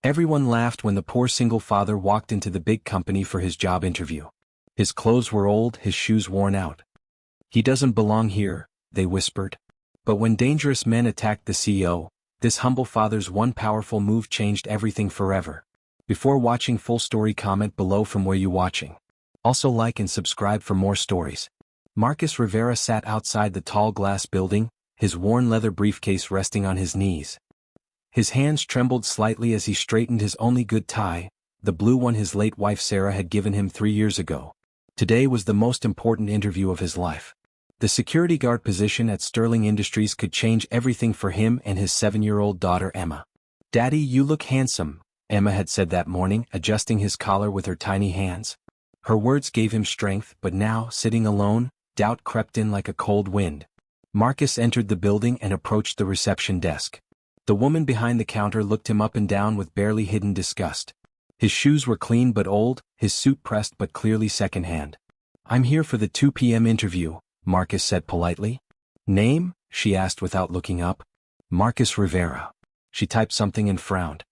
Everyone laughed when the poor single father walked into the big company for his job interview. His clothes were old, his shoes worn out. "He doesn't belong here," they whispered. But when dangerous men attacked the CEO, this humble father's one powerful move changed everything forever. Before watching full story, comment below from where you watching. Also like and subscribe for more stories. Marcus Rivera sat outside the tall glass building, his worn leather briefcase resting on his knees. His hands trembled slightly as he straightened his only good tie, the blue one his late wife Sarah had given him 3 years ago. Today was the most important interview of his life. The security guard position at Sterling Industries could change everything for him and his 7-year-old daughter Emma. "Daddy, you look handsome," Emma had said that morning, adjusting his collar with her tiny hands. Her words gave him strength, but now, sitting alone, doubt crept in like a cold wind. Marcus entered the building and approached the reception desk. The woman behind the counter looked him up and down with barely hidden disgust. His shoes were clean but old, his suit pressed but clearly secondhand. "I'm here for the 2 p.m. interview," Marcus said politely. "Name?" she asked without looking up. "Marcus Rivera." She typed something and frowned.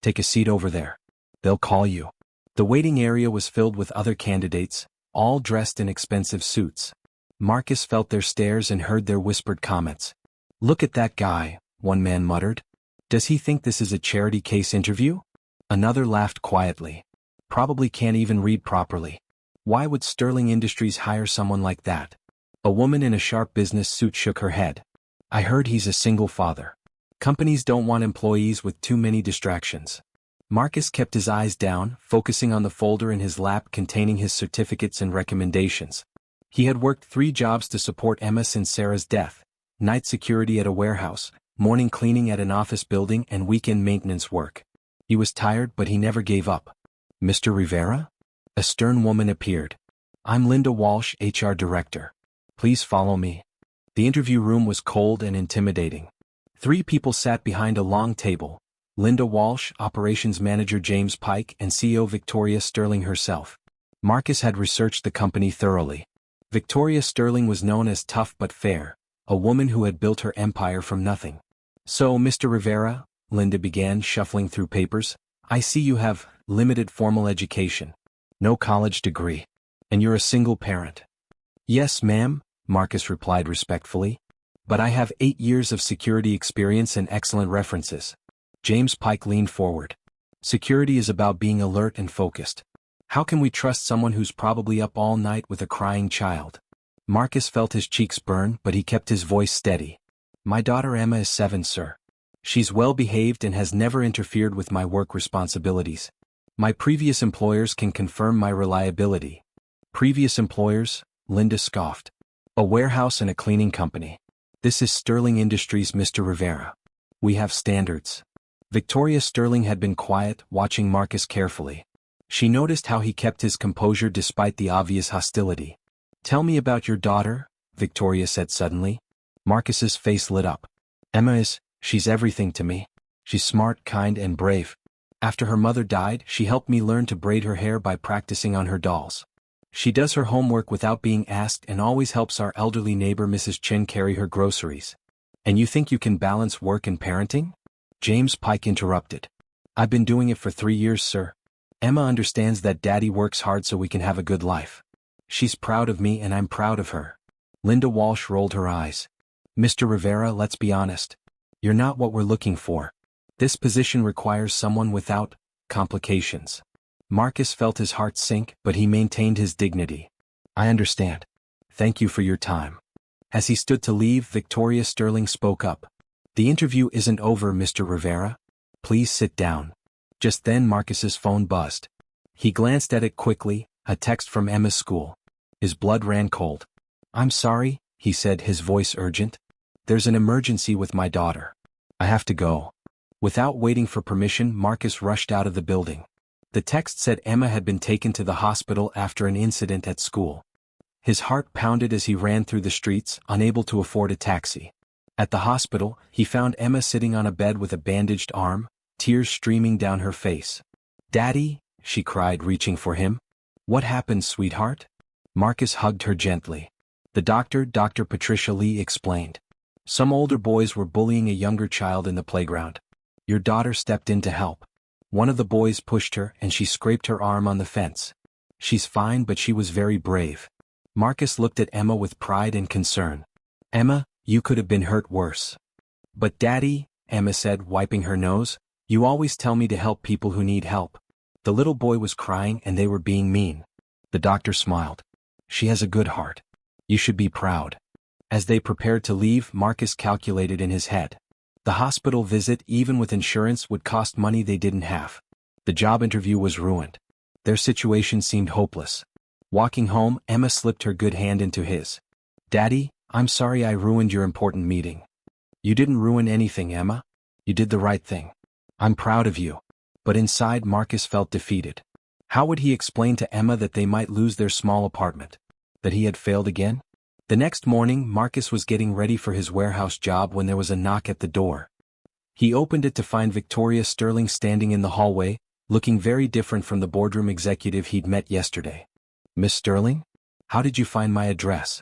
"Take a seat over there. They'll call you." The waiting area was filled with other candidates, all dressed in expensive suits. Marcus felt their stares and heard their whispered comments. "Look at that guy," one man muttered. "Does he think this is a charity case interview?" Another laughed quietly. "Probably can't even read properly. Why would Sterling Industries hire someone like that?" A woman in a sharp business suit shook her head. "I heard he's a single father. Companies don't want employees with too many distractions." Marcus kept his eyes down, focusing on the folder in his lap containing his certificates and recommendations. He had worked 3 jobs to support Emma since Sarah's death: night security at a warehouse, morning cleaning at an office building, and weekend maintenance work. He was tired, but he never gave up. "Mr. Rivera?" A stern woman appeared. "I'm Linda Walsh, HR Director. Please follow me." The interview room was cold and intimidating. 3 people sat behind a long table: Linda Walsh, Operations Manager James Pike, and CEO Victoria Sterling herself. Marcus had researched the company thoroughly. Victoria Sterling was known as tough but fair, a woman who had built her empire from nothing. "So, Mr. Rivera," Linda began, shuffling through papers, "I see you have limited formal education. No college degree. And you're a single parent." "Yes, ma'am," Marcus replied respectfully. "But I have 8 years of security experience and excellent references." James Pike leaned forward. "Security is about being alert and focused. How can we trust someone who's probably up all night with a crying child?" Marcus felt his cheeks burn, but he kept his voice steady. "My daughter Emma is 7, sir. She's well behaved and has never interfered with my work responsibilities. My previous employers can confirm my reliability." "Previous employers?" Linda scoffed. "A warehouse and a cleaning company. This is Sterling Industries, Mr. Rivera. We have standards." Victoria Sterling had been quiet, watching Marcus carefully. She noticed how he kept his composure despite the obvious hostility. "Tell me about your daughter," Victoria said suddenly. Marcus's face lit up. She's everything to me. She's smart, kind, and brave. After her mother died, she helped me learn to braid her hair by practicing on her dolls. She does her homework without being asked and always helps our elderly neighbor Mrs. Chin carry her groceries." "And you think you can balance work and parenting?" James Pike interrupted. "I've been doing it for 3 years, sir. Emma understands that Daddy works hard so we can have a good life. She's proud of me and I'm proud of her." Linda Walsh rolled her eyes. "Mr. Rivera, let's be honest. You're not what we're looking for. This position requires someone without complications." Marcus felt his heart sink, but he maintained his dignity. "I understand. Thank you for your time." As he stood to leave, Victoria Sterling spoke up. "The interview isn't over, Mr. Rivera. Please sit down." Just then Marcus's phone buzzed. He glanced at it quickly, a text from Emma's school. His blood ran cold. "I'm sorry," he said, his voice urgent. "There's an emergency with my daughter. I have to go." Without waiting for permission, Marcus rushed out of the building. The text said Emma had been taken to the hospital after an incident at school. His heart pounded as he ran through the streets, unable to afford a taxi. At the hospital, he found Emma sitting on a bed with a bandaged arm, tears streaming down her face. "Daddy," she cried, reaching for him. "What happened, sweetheart?" Marcus hugged her gently. "The doctor, Dr. Patricia Lee, explained. Some older boys were bullying a younger child in the playground. Your daughter stepped in to help." One of the boys pushed her and she scraped her arm on the fence. She's fine, but she was very brave. Marcus looked at Emma with pride and concern. Emma, you could have been hurt worse. But Daddy, Emma said, wiping her nose, you always tell me to help people who need help. The little boy was crying and they were being mean. The doctor smiled. She has a good heart. You should be proud. As they prepared to leave, Marcus calculated in his head. The hospital visit, even with insurance, would cost money they didn't have. The job interview was ruined. Their situation seemed hopeless. Walking home, Emma slipped her good hand into his. Daddy, I'm sorry I ruined your important meeting. You didn't ruin anything, Emma. You did the right thing. I'm proud of you. But inside, Marcus felt defeated. How would he explain to Emma that they might lose their small apartment? That he had failed again? The next morning, Marcus was getting ready for his warehouse job when there was a knock at the door. He opened it to find Victoria Sterling standing in the hallway, looking very different from the boardroom executive he'd met yesterday. Miss Sterling? How did you find my address?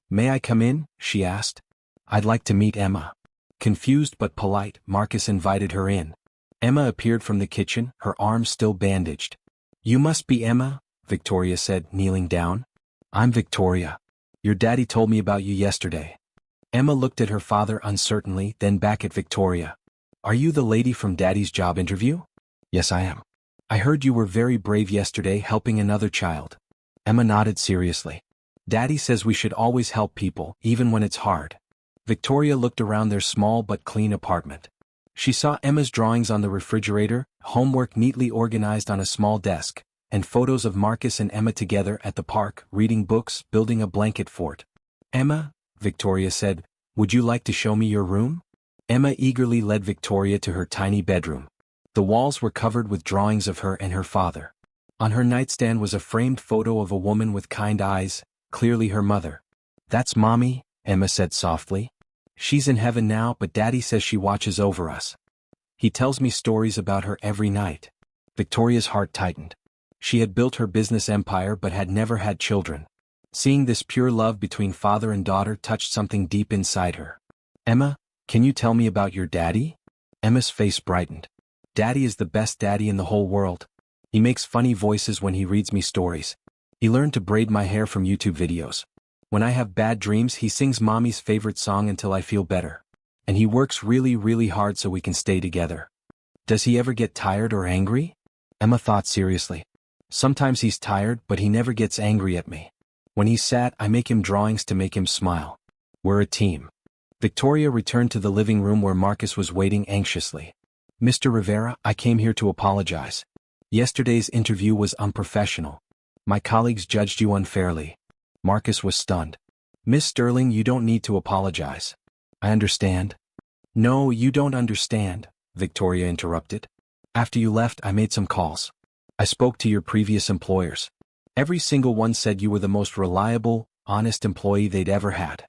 May I come in? She asked. I'd like to meet Emma. Confused but polite, Marcus invited her in. Emma appeared from the kitchen, her arms still bandaged. You must be Emma, Victoria said, kneeling down. I'm Victoria. Your daddy told me about you yesterday. Emma looked at her father uncertainly, then back at Victoria. Are you the lady from Daddy's job interview? Yes, I am. I heard you were very brave yesterday helping another child. Emma nodded seriously. Daddy says we should always help people, even when it's hard. Victoria looked around their small but clean apartment. She saw Emma's drawings on the refrigerator, homework neatly organized on a small desk, and photos of Marcus and Emma together at the park, reading books, building a blanket fort. Emma, Victoria said, would you like to show me your room? Emma eagerly led Victoria to her tiny bedroom. The walls were covered with drawings of her and her father. On her nightstand was a framed photo of a woman with kind eyes, clearly her mother. That's Mommy, Emma said softly. She's in heaven now, but Daddy says she watches over us. He tells me stories about her every night. Victoria's heart tightened. She had built her business empire but had never had children. Seeing this pure love between father and daughter touched something deep inside her. Emma, can you tell me about your daddy? Emma's face brightened. Daddy is the best daddy in the whole world. He makes funny voices when he reads me stories. He learned to braid my hair from YouTube videos. When I have bad dreams, he sings Mommy's favorite song until I feel better. And he works really, really hard so we can stay together. Does he ever get tired or angry? Emma thought seriously. Sometimes he's tired, but he never gets angry at me. When he's sad, I make him drawings to make him smile. We're a team. Victoria returned to the living room where Marcus was waiting anxiously. Mr. Rivera, I came here to apologize. Yesterday's interview was unprofessional. My colleagues judged you unfairly. Marcus was stunned. Miss Sterling, you don't need to apologize. I understand. No, you don't understand, Victoria interrupted. After you left, I made some calls. I spoke to your previous employers. Every single one said you were the most reliable, honest employee they'd ever had.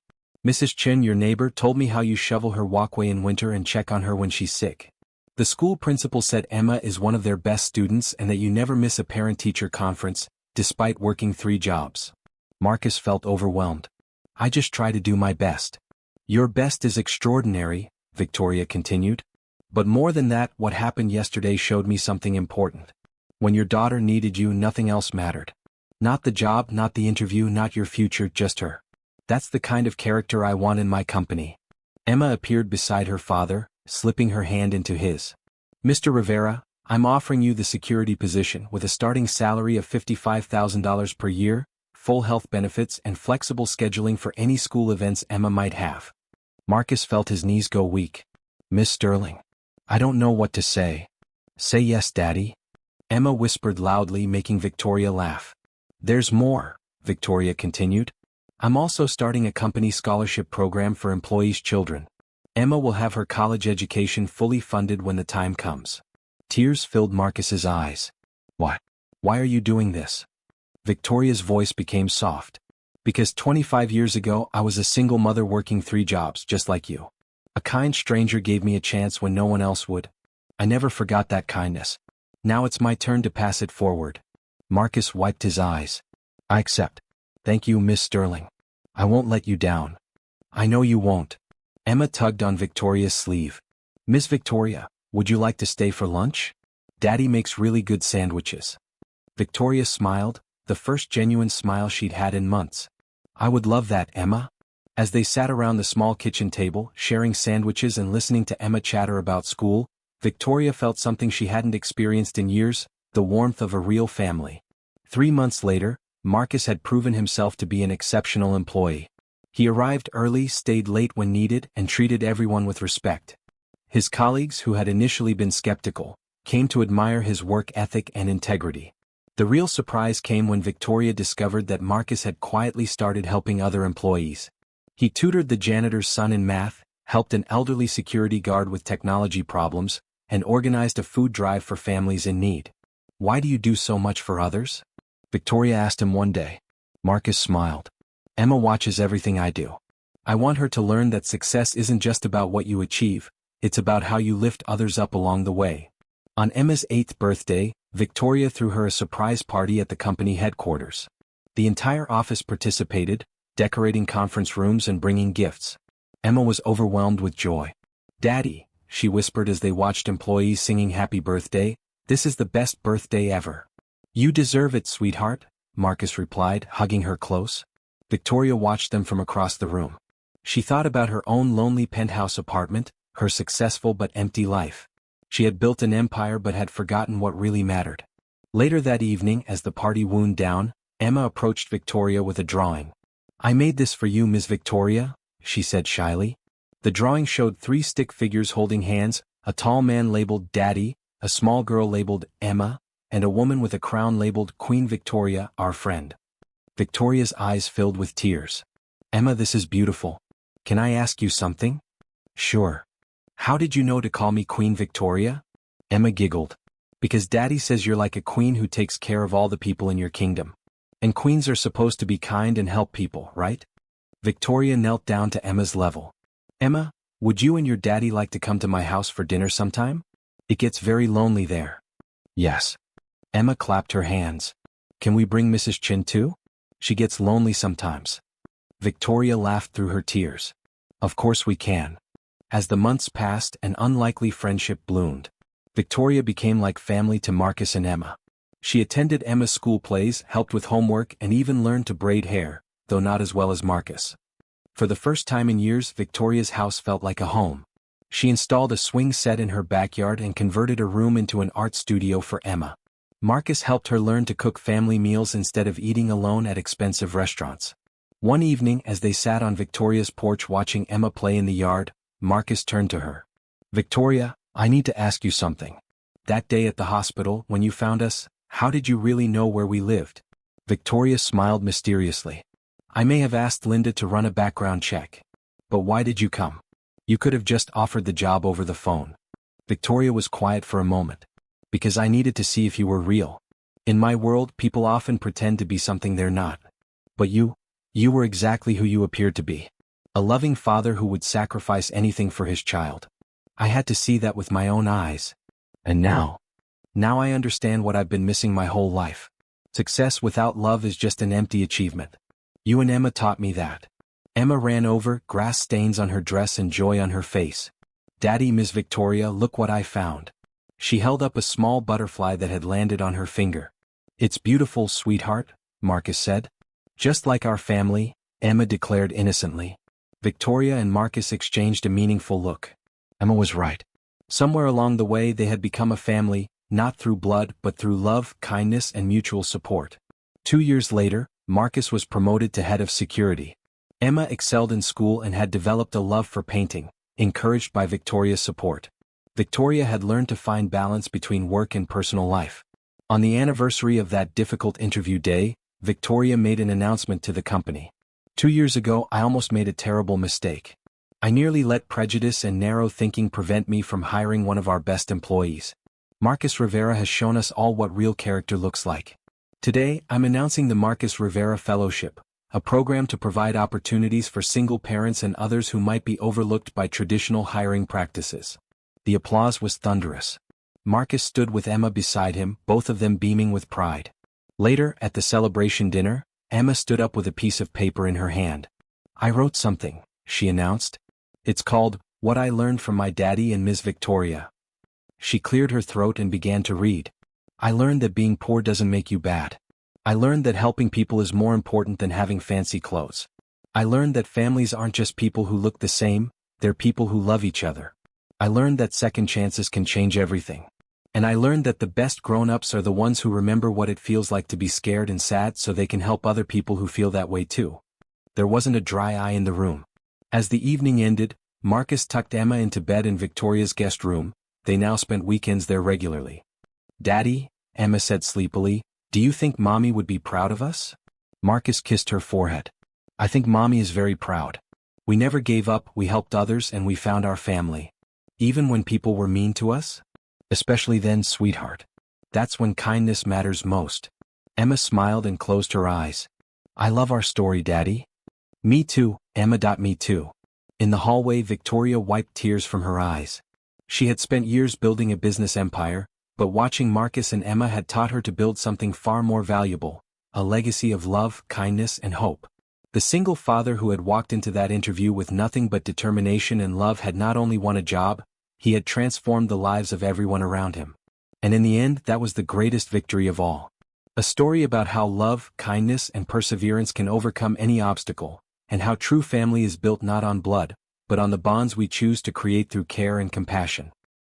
Mrs. Chin, your neighbor, told me how you shovel her walkway in winter and check on her when she's sick. The school principal said Emma is one of their best students and that you never miss a parent-teacher conference, despite working 3 jobs. Marcus felt overwhelmed. I just try to do my best. Your best is extraordinary, Victoria continued. But more than that, what happened yesterday showed me something important. When your daughter needed you, nothing else mattered. Not the job, not the interview, not your future, just her. That's the kind of character I want in my company. Emma appeared beside her father, slipping her hand into his. Mr. Rivera, I'm offering you the security position with a starting salary of $55,000 per year, full health benefits and flexible scheduling for any school events Emma might have. Marcus felt his knees go weak. Miss Sterling. I don't know what to say. Say yes, Daddy. Emma whispered loudly, making Victoria laugh. There's more, Victoria continued. I'm also starting a company scholarship program for employees' children. Emma will have her college education fully funded when the time comes. Tears filled Marcus's eyes. What? Why are you doing this? Victoria's voice became soft. Because 25 years ago I was a single mother working 3 jobs just like you. A kind stranger gave me a chance when no one else would. I never forgot that kindness. Now it's my turn to pass it forward. Marcus wiped his eyes. I accept. Thank you, Miss Sterling. I won't let you down. I know you won't. Emma tugged on Victoria's sleeve. Miss Victoria, would you like to stay for lunch? Daddy makes really good sandwiches. Victoria smiled, the first genuine smile she'd had in months. I would love that, Emma. As they sat around the small kitchen table, sharing sandwiches and listening to Emma chatter about school, Victoria felt something she hadn't experienced in years, the warmth of a real family. 3 months later, Marcus had proven himself to be an exceptional employee. He arrived early, stayed late when needed, and treated everyone with respect. His colleagues, who had initially been skeptical, came to admire his work ethic and integrity. The real surprise came when Victoria discovered that Marcus had quietly started helping other employees. He tutored the janitor's son in math, helped an elderly security guard with technology problems, and organized a food drive for families in need. Why do you do so much for others? Victoria asked him one day. Marcus smiled. Emma watches everything I do. I want her to learn that success isn't just about what you achieve, it's about how you lift others up along the way. On Emma's 8th birthday, Victoria threw her a surprise party at the company headquarters. The entire office participated, decorating conference rooms and bringing gifts. Emma was overwhelmed with joy. Daddy, she whispered as they watched employees singing happy birthday, this is the best birthday ever. You deserve it, sweetheart, Marcus replied, hugging her close. Victoria watched them from across the room. She thought about her own lonely penthouse apartment, her successful but empty life. She had built an empire but had forgotten what really mattered. Later that evening, as the party wound down, Emma approached Victoria with a drawing. I made this for you, Miss Victoria, she said shyly. The drawing showed 3 stick figures holding hands, a tall man labeled Daddy, a small girl labeled Emma, and a woman with a crown labeled Queen Victoria, our friend. Victoria's eyes filled with tears. Emma, this is beautiful. Can I ask you something? Sure. How did you know to call me Queen Victoria? Emma giggled. Because Daddy says you're like a queen who takes care of all the people in your kingdom. And queens are supposed to be kind and help people, right? Victoria knelt down to Emma's level. Emma, would you and your daddy like to come to my house for dinner sometime? It gets very lonely there. Yes. Emma clapped her hands. Can we bring Mrs. Chin too? She gets lonely sometimes. Victoria laughed through her tears. Of course we can. As the months passed, an unlikely friendship bloomed. Victoria became like family to Marcus and Emma. She attended Emma's school plays, helped with homework, and even learned to braid hair, though not as well as Marcus. For the first time in years, Victoria's house felt like a home. She installed a swing set in her backyard and converted a room into an art studio for Emma. Marcus helped her learn to cook family meals instead of eating alone at expensive restaurants. One evening, as they sat on Victoria's porch watching Emma play in the yard, Marcus turned to her. Victoria, I need to ask you something. That day at the hospital, when you found us, how did you really know where we lived? Victoria smiled mysteriously. I may have asked Linda to run a background check. But why did you come? You could have just offered the job over the phone. Victoria was quiet for a moment. Because I needed to see if you were real. In my world, people often pretend to be something they're not. But you were exactly who you appeared to be. A loving father who would sacrifice anything for his child. I had to see that with my own eyes. And now I understand what I've been missing my whole life. Success without love is just an empty achievement. You and Emma taught me that. Emma ran over, grass stains on her dress and joy on her face. Daddy, Miss Victoria, look what I found. She held up a small butterfly that had landed on her finger. It's beautiful, sweetheart, Marcus said. Just like our family, Emma declared innocently. Victoria and Marcus exchanged a meaningful look. Emma was right. Somewhere along the way they had become a family, not through blood but through love, kindness, and mutual support. 2 years later, Marcus was promoted to head of security. Emma excelled in school and had developed a love for painting, encouraged by Victoria's support. Victoria had learned to find balance between work and personal life. On the anniversary of that difficult interview day, Victoria made an announcement to the company. 2 years ago, I almost made a terrible mistake. I nearly let prejudice and narrow thinking prevent me from hiring one of our best employees. Marcus Rivera has shown us all what real character looks like. Today, I'm announcing the Marcus Rivera Fellowship, a program to provide opportunities for single parents and others who might be overlooked by traditional hiring practices. The applause was thunderous. Marcus stood with Emma beside him, both of them beaming with pride. Later, at the celebration dinner, Emma stood up with a piece of paper in her hand. I wrote something, she announced. It's called, What I Learned from My Daddy and Ms. Victoria. She cleared her throat and began to read. I learned that being poor doesn't make you bad. I learned that helping people is more important than having fancy clothes. I learned that families aren't just people who look the same, they're people who love each other. I learned that second chances can change everything. And I learned that the best grown-ups are the ones who remember what it feels like to be scared and sad so they can help other people who feel that way too. There wasn't a dry eye in the room. As the evening ended, Marcus tucked Emma into bed in Victoria's guest room. They now spent weekends there regularly. Daddy, Emma said sleepily, do you think Mommy would be proud of us? Marcus kissed her forehead. I think Mommy is very proud. We never gave up, we helped others and we found our family. Even when people were mean to us? Especially then, sweetheart. That's when kindness matters most. Emma smiled and closed her eyes. I love our story, Daddy. Me too, Emma. Me too. In the hallway, Victoria wiped tears from her eyes. She had spent years building a business empire, but watching Marcus and Emma had taught her to build something far more valuable, a legacy of love, kindness, and hope. The single father who had walked into that interview with nothing but determination and love had not only won a job, he had transformed the lives of everyone around him. And in the end, that was the greatest victory of all. A story about how love, kindness, and perseverance can overcome any obstacle, and how true family is built not on blood, but on the bonds we choose to create through care and compassion.